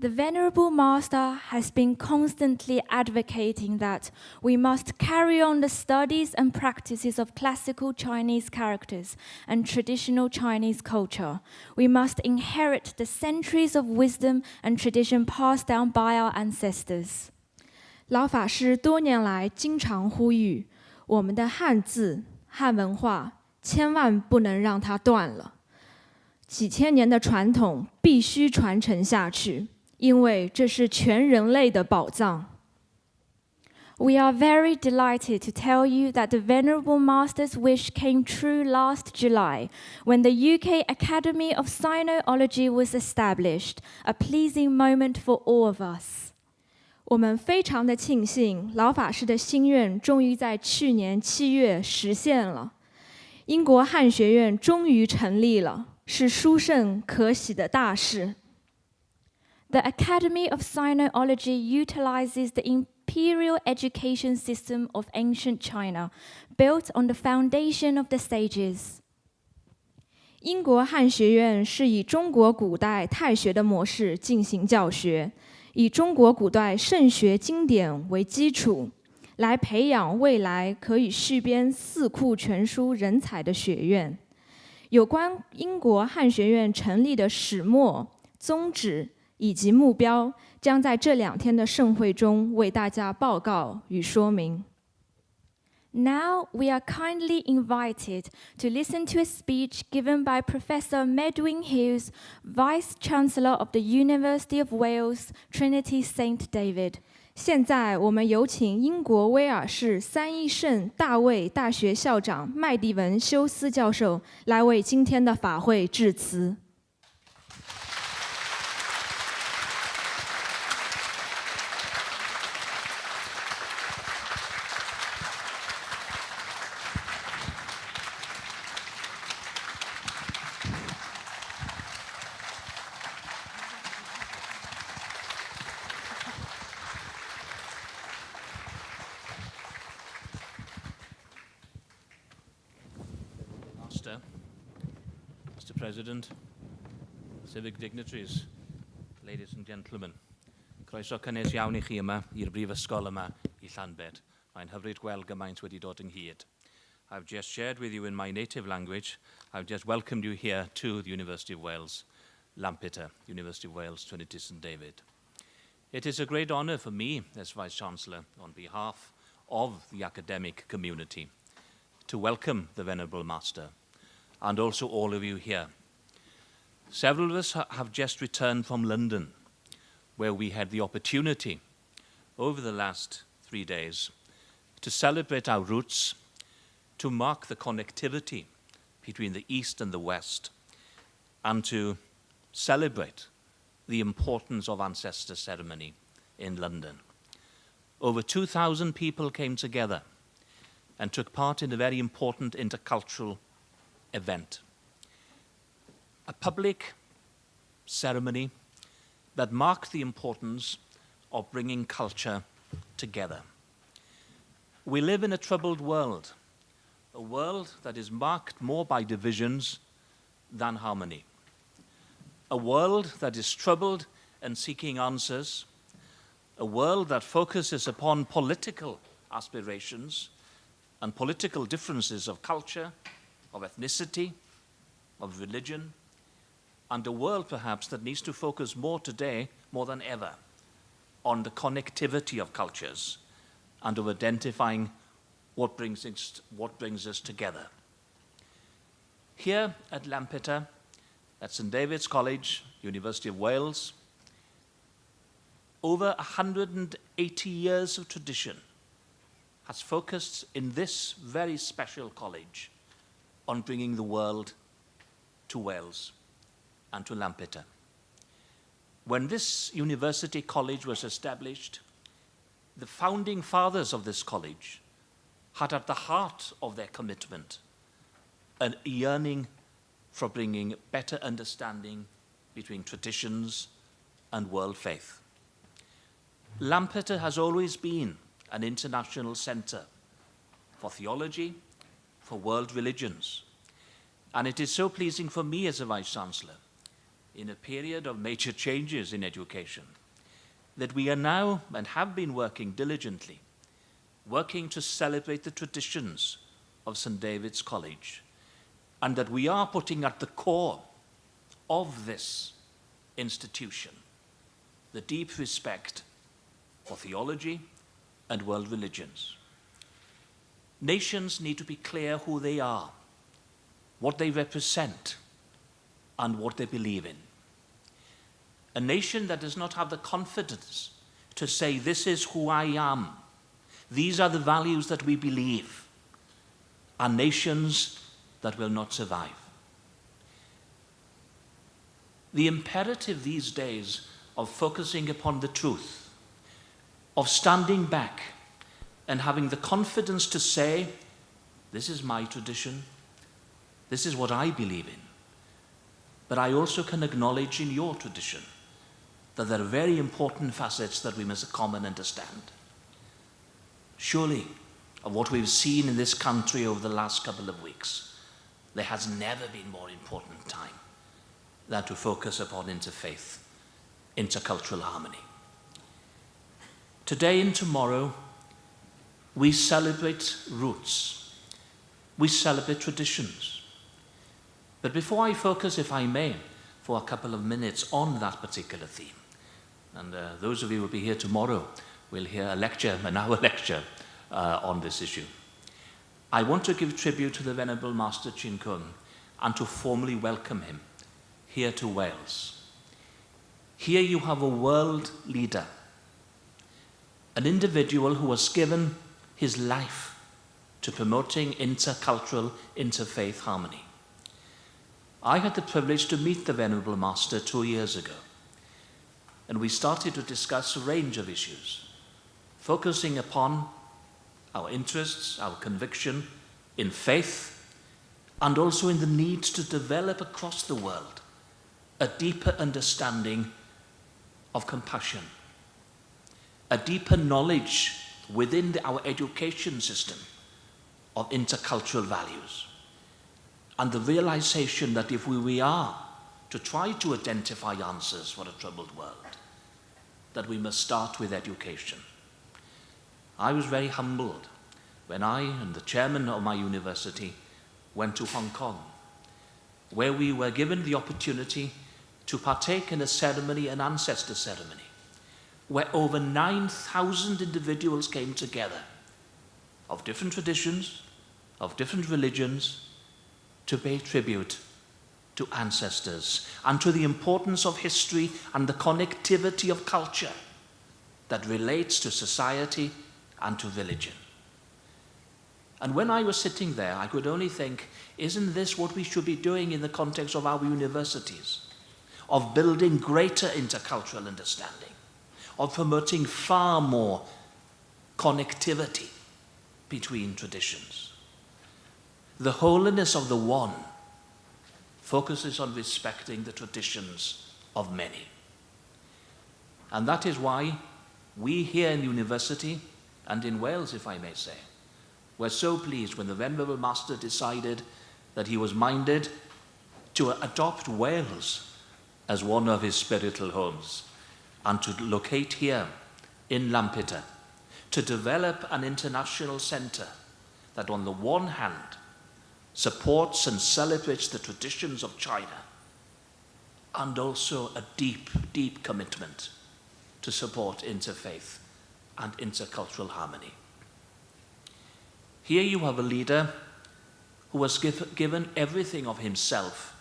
The Venerable Master has been constantly advocating that we must carry on the studies and practices of classical Chinese characters and traditional Chinese culture. We must inherit the centuries of wisdom and tradition passed down by our ancestors. 老法师多年来经常呼吁，我们的汉字、汉文化千万不能让它断了。几千年的传统必须传承下去。因为这是全人类的宝藏。We are very delighted to tell you that the Venerable Master's wish came true last July when the UK Academy of Sinology was established, a pleasing moment for all of us. 我们非常的庆幸，老法师的心愿终于在去年7月实现了。英国汉学院终于成立了，是殊胜可喜的大事。The Academy of Sinology utilizes the imperial education system of ancient China, built on the foundation of the sages. 英国汉学院是以中国古代太学的模式进行教学，以中国古代圣学经典为基础，来培养未来可以续编四库全书人才的学院。有关英国汉学院成立的始末、宗旨以及目标，将在这2天的盛会中为大家报告与说明。Now we are kindly invited to listen to a speech given by Professor Medwin Hughes, Vice-Chancellor of the University of Wales, Trinity St. David. 现在我们有请英国威尔士三一圣大卫大学校长麦迪文休斯教授来为今天的法会致辞。Mr. President, civic dignitaries, ladies and gentlemen, croeso cynnes iawn I chi yma i'r brifysgol yma I Llanbed. Mae'n hyfryd gweld gymaint wedi dod ynghyd. I've just shared with you in my native language, I've just welcomed you here to the University of Wales, Lampeter, University of Wales, Trinity St. David. It is a great honour for me as Vice-Chancellor on behalf of the academic community to welcome the Venerable Master and also all of you here. Several of us have just returned from London, where we had the opportunity over the last 3 days to celebrate our roots, to mark the connectivity between the East and the West, and to celebrate the importance of ancestor ceremony in London. Over 2,000 people came together and took part in a very important intercultural event. A public ceremony that marked the importance of bringing culture together. We live in a troubled world, a world that is marked more by divisions than harmony. A world that is troubled and seeking answers, a world that focuses upon political aspirations and political differences of culture, of ethnicity, of religion, and a world perhaps that needs to focus more today, more than ever, on the connectivity of cultures and of identifying what brings us together. Here at Lampeter, at St. David's College, University of Wales, over 180 years of tradition has focused in this very special college on bringing the world to Wales and to Lampeter. When this university college was established, the founding fathers of this college had at the heart of their commitment a yearning for bringing better understanding between traditions and world faith. Lampeter has always been an international centre for theology, for world religions. And it is so pleasing for me as a Vice-Chancellor in a period of major changes in education, that we are now and have been working diligently, working to celebrate the traditions of St. David's College, and that we are putting at the core of this institution the deep respect for theology and world religions. Nations need to be clear who they are, what they represent, and what they believe in. A nation that does not have the confidence to say, this is who I am, these are the values that we believe, are nations that will not survive. The imperative these days of focusing upon the truth, of standing back and having the confidence to say, this is my tradition, this is what I believe in, but I also can acknowledge in your tradition that there are very important facets that we must come and understand. Surely, of what we've seen in this country over the last couple of weeks, there has never been more important time than to focus upon interfaith, intercultural harmony. Today and tomorrow, we celebrate roots. We celebrate traditions. But before I focus, if I may, for a couple of minutes on that particular theme, and those of you who will be here tomorrow will hear a lecture, an hour lecture, on this issue. I want to give tribute to the Venerable Master Chin Kung and to formally welcome him here to Wales. Here you have a world leader, an individual who has given his life to promoting intercultural, interfaith harmony. I had the privilege to meet the Venerable Master 2 years ago, and we started to discuss a range of issues, focusing upon our interests, our conviction in faith, and also in the need to develop across the world a deeper understanding of compassion, a deeper knowledge within our education system of intercultural values, and the realization that if we are to try to identify answers for a troubled world, that we must start with education. I was very humbled when I and the chairman of my university went to Hong Kong, where we were given the opportunity to partake in a ceremony, an ancestor ceremony, where over 9,000 individuals came together of different traditions, of different religions, to pay tribute to ancestors and to the importance of history and the connectivity of culture that relates to society and to religion. And when I was sitting there, I could only think, isn't this what we should be doing in the context of our universities? Of building greater intercultural understanding, of promoting far more connectivity between traditions. The holiness of the one focuses on respecting the traditions of many. And that is why we here in the university, and in Wales, if I may say, were so pleased when the Venerable Master decided that he was minded to adopt Wales as one of his spiritual homes and to locate here in Lampeter, to develop an international center that on the one hand supports and celebrates the traditions of China, and also a deep, deep commitment to support interfaith and intercultural harmony. Here you have a leader who has given everything of himself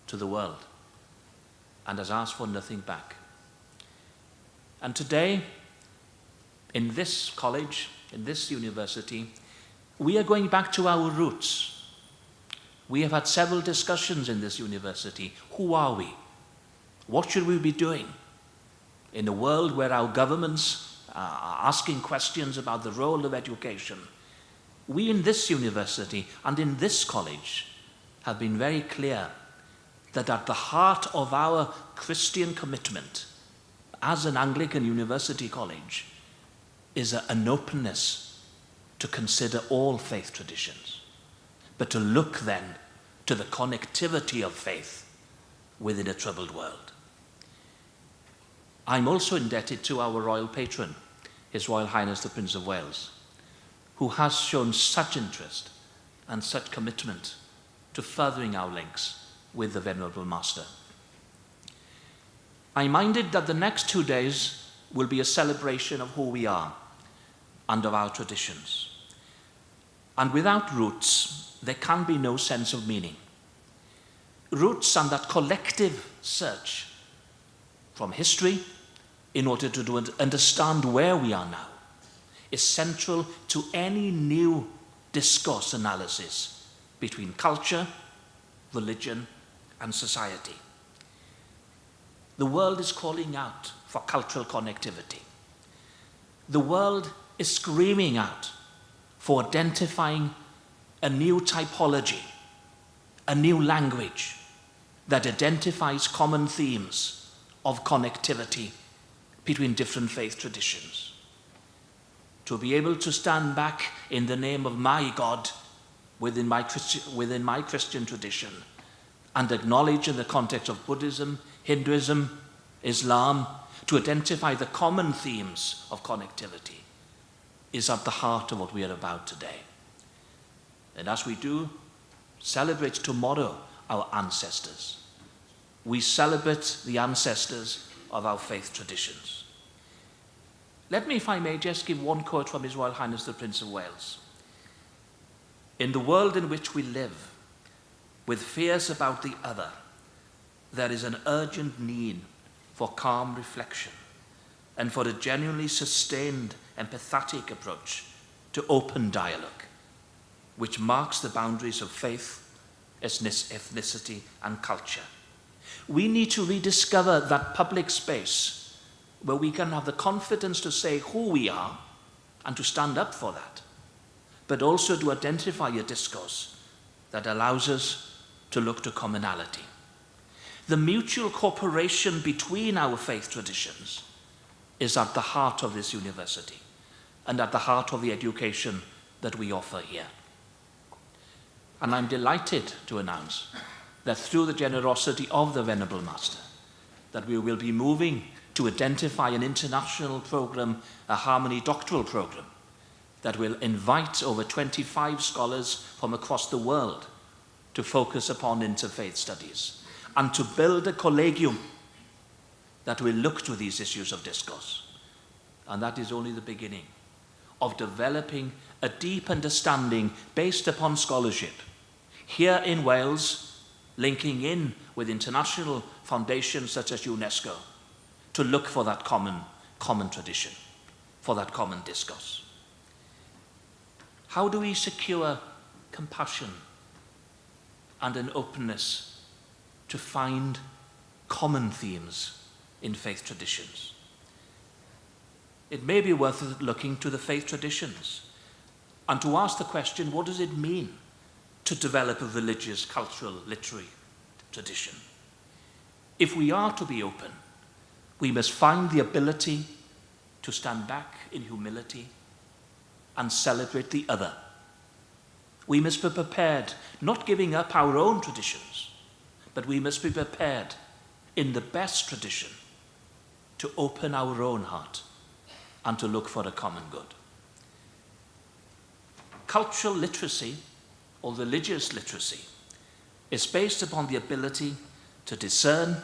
to the world and has asked for nothing back. And today, in this college, in this university, we are going back to our roots. We have had several discussions in this university. Who are we? What should we be doing in a world where our governments are asking questions about the role of education? We in this university and in this college have been very clear that at the heart of our Christian commitment as an Anglican university college is an openness to consider all faith traditions, but to look then to the connectivity of faith within a troubled world. I'm also indebted to our royal patron, His Royal Highness the Prince of Wales, who has shown such interest and such commitment to furthering our links with the Venerable Master. I'm minded that the next 2 days will be a celebration of who we are and of our traditions. And without roots, there can be no sense of meaning. Roots and that collective search from history in order to understand where we are now is central to any new discourse analysis between culture, religion, and society. The world is calling out for cultural connectivity. The world is screaming out for identifying a new typology, a new language that identifies common themes of connectivity between different faith traditions. To be able to stand back in the name of my God within my Christian tradition and acknowledge in the context of Buddhism, Hinduism, Islam, to identify the common themes of connectivity is at the heart of what we are about today. And as we do celebrate tomorrow our ancestors, we celebrate the ancestors of our faith traditions. Let me, if I may, just give one quote from His Royal Highness the Prince of Wales. In the world in which we live, with fears about the other, there is an urgent need for calm reflection and for a genuinely sustained, empathetic approach to open dialogue, which marks the boundaries of faith, ethnicity, and culture. We need to rediscover that public space where we can have the confidence to say who we are and to stand up for that, but also to identify a discourse that allows us to look to commonality. The mutual cooperation between our faith traditions is at the heart of this university and at the heart of the education that we offer here. And I'm delighted to announce that through the generosity of the Venerable Master, that we will be moving to identify an international program, a Harmony doctoral program, that will invite over 25 scholars from across the world to focus upon interfaith studies and to build a collegium that will look to these issues of discourse. And that is only the beginning of developing a deep understanding based upon scholarship here in Wales, linking in with international foundations such as UNESCO to look for that common tradition, for that common discourse. How do we secure compassion and an openness to find common themes in faith traditions? It may be worth looking to the faith traditions and to ask the question, what does it mean to develop a religious, cultural, literary tradition? If we are to be open, we must find the ability to stand back in humility and celebrate the other. We must be prepared, not giving up our own traditions, but we must be prepared in the best tradition to open our own heart and to look for a common good. Cultural literacy, or religious literacy, is based upon the ability to discern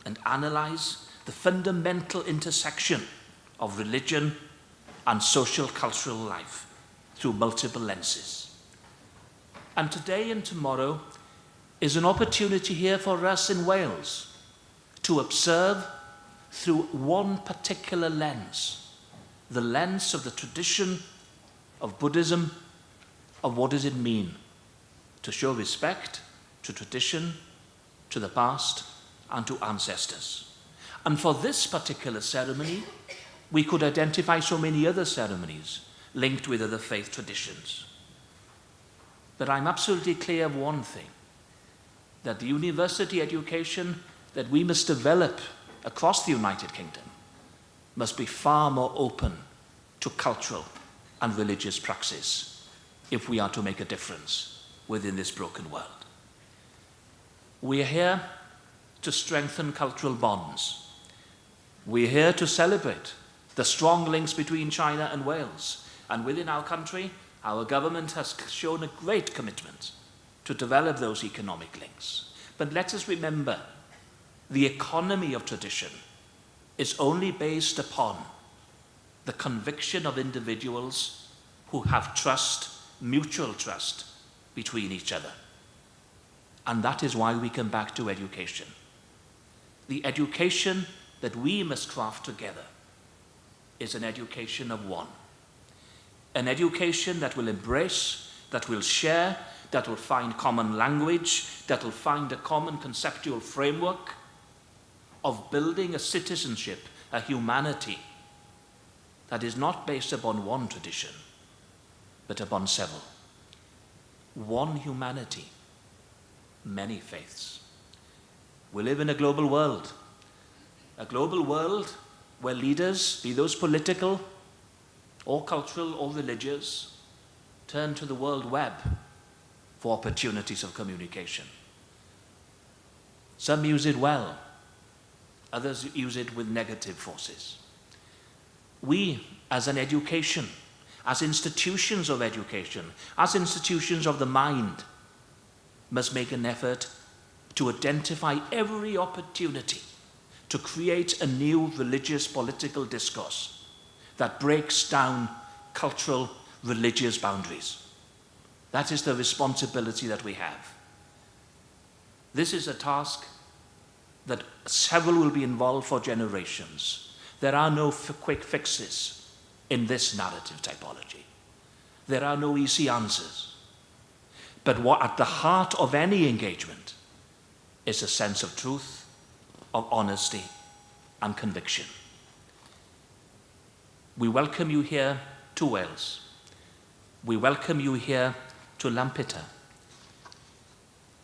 and analyze the fundamental intersection of religion and social cultural life through multiple lenses. And today and tomorrow is an opportunity here for us in Wales to observe through one particular lens, the lens of the tradition of Buddhism, of what does it mean to show respect to tradition, to the past, and to ancestors. And for this particular ceremony, we could identify so many other ceremonies linked with other faith traditions. But I'm absolutely clear of one thing, that the university education that we must develop across the United Kingdom must be far more open to cultural and religious praxis if we are to make a difference within this broken world. We are here to strengthen cultural bonds. We're here to celebrate the strong links between China and Wales. And within our country, our government has shown a great commitment to develop those economic links. But let us remember, the economy of tradition is only based upon the conviction of individuals who have trust, mutual trust, between each other. And that is why we come back to education. The education that we must craft together is an education of one. An education that will embrace, that will share, that will find common language, that will find a common conceptual framework of building a citizenship, a humanity that is not based upon one tradition, but upon several. One humanity, many faiths. We live in a global world where leaders, be those political or cultural or religious, turn to the World Web for opportunities of communication. Some use it well, others use it with negative forces. We, as an education, as institutions of education, as institutions of the mind, must make an effort to identify every opportunity to create a new religious political discourse that breaks down cultural, religious boundaries. That is the responsibility that we have. This is a task that several will be involved for generations. There are no quick fixes in this narrative typology. There are no easy answers. But what at the heart of any engagement is a sense of truth, of honesty, and conviction. We welcome you here to Wales. We welcome you here to Lampeter.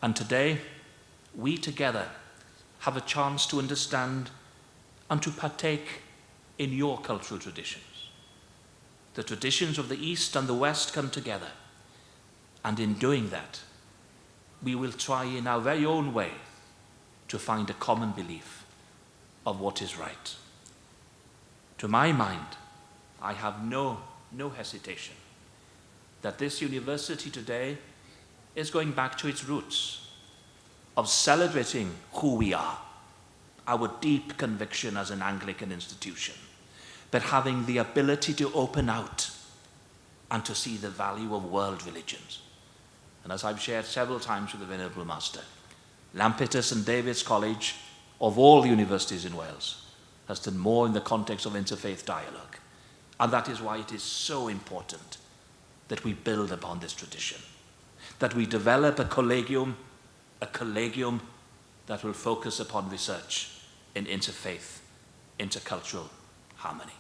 And today, we together have a chance to understand and to partake in your cultural traditions. The traditions of the East and the West come together. And in doing that, we will try in our very own way to find a common belief of what is right. To my mind, I have no hesitation that this university today is going back to its roots of celebrating who we are, our deep conviction as an Anglican institution, but having the ability to open out and to see the value of world religions. And as I've shared several times with the Venerable Master, Lampeter St. David's College, of all universities in Wales, has done more in the context of interfaith dialogue. And that is why it is so important that we build upon this tradition, that we develop a collegium that will focus upon research in interfaith, intercultural harmony.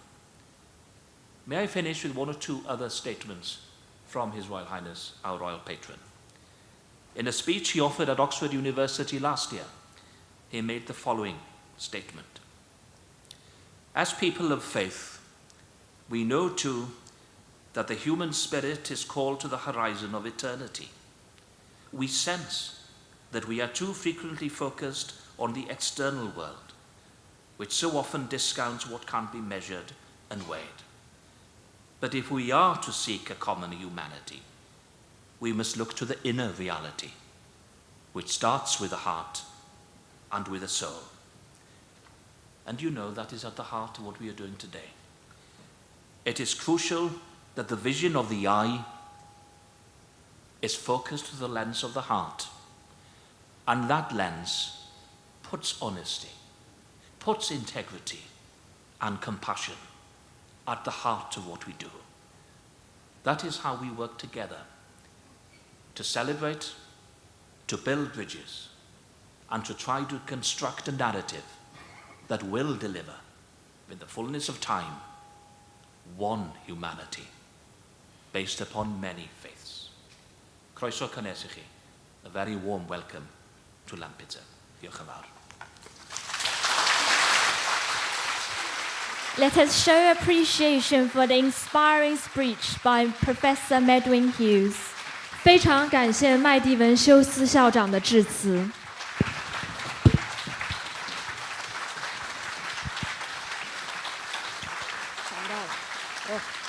May I finish with one or two other statements from His Royal Highness, our Royal Patron. In a speech he offered at Oxford University last year, he made the following statement. As people of faith, we know too that the human spirit is called to the horizon of eternity. We sense that we are too frequently focused on the external world, which so often discounts what can't be measured and weighed. But if we are to seek a common humanity, we must look to the inner reality, which starts with the heart and with the soul. And you know that is at the heart of what we are doing today. It is crucial that the vision of the eye is focused through the lens of the heart. And that lens puts honesty, puts integrity and compassion at the heart of what we do. That is how we work together to celebrate, to build bridges, and to try to construct a narrative that will deliver, in the fullness of time, one humanity based upon many faiths. Croeso cynnes I chi. A very warm welcome to Lampeter. Diolch yn fawr. Let us show appreciation for the inspiring speech by Professor Medwin Hughes. 非常感谢麦迪文修斯校长的致辞。到了。